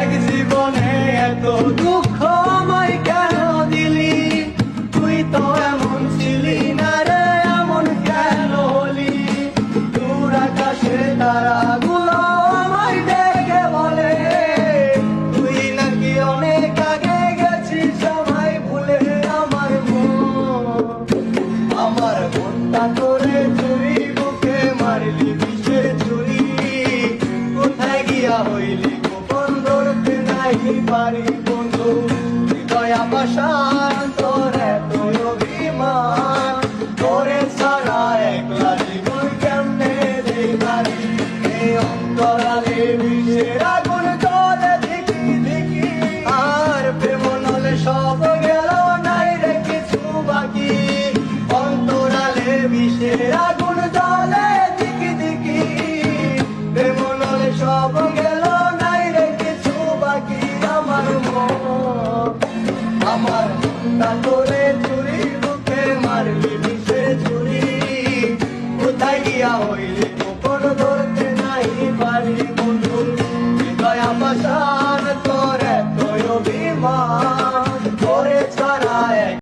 এক জীবনে এত দুঃখ আমায় কেন দিলি? তুই তো এমন ছিলি না রে, এমন কেন হলি? দূর আকাশে তারাগুলো আমায় ডেকে বলে তুই নাকি অনেক আগে গেছিস সবাই ভুলে। আমার মনটা করে চুরি, বুকে মারলি বিষের ছুরি। কোথায় গিয়া হইলি গোপন ধরতে নাই পারি বন্ধু। হৃদয় আবাসান তোর এত অভিমান, তোরে ছাড়া একলা জীবন কেমনে দেখারি? এই অন্তরালে বিষের আগুন জ্বলে দেখি দেখি, আর প্রেম নলে সব গেল নাই রে কিছু বাকি। অন্তরালে বিষের আগুন জ্বলে দেখি দেখি, প্রেম নলে সব গেল নাই রে কিছু বাকি। আমার মনটা করে চুরি, বুকে মারলি বিষের ছুরি। কোথায় গিয়া হইলি গোপন ধরতে নাই পারি বন্ধু। হৃদয় আবাসান তোর এত অভিমান।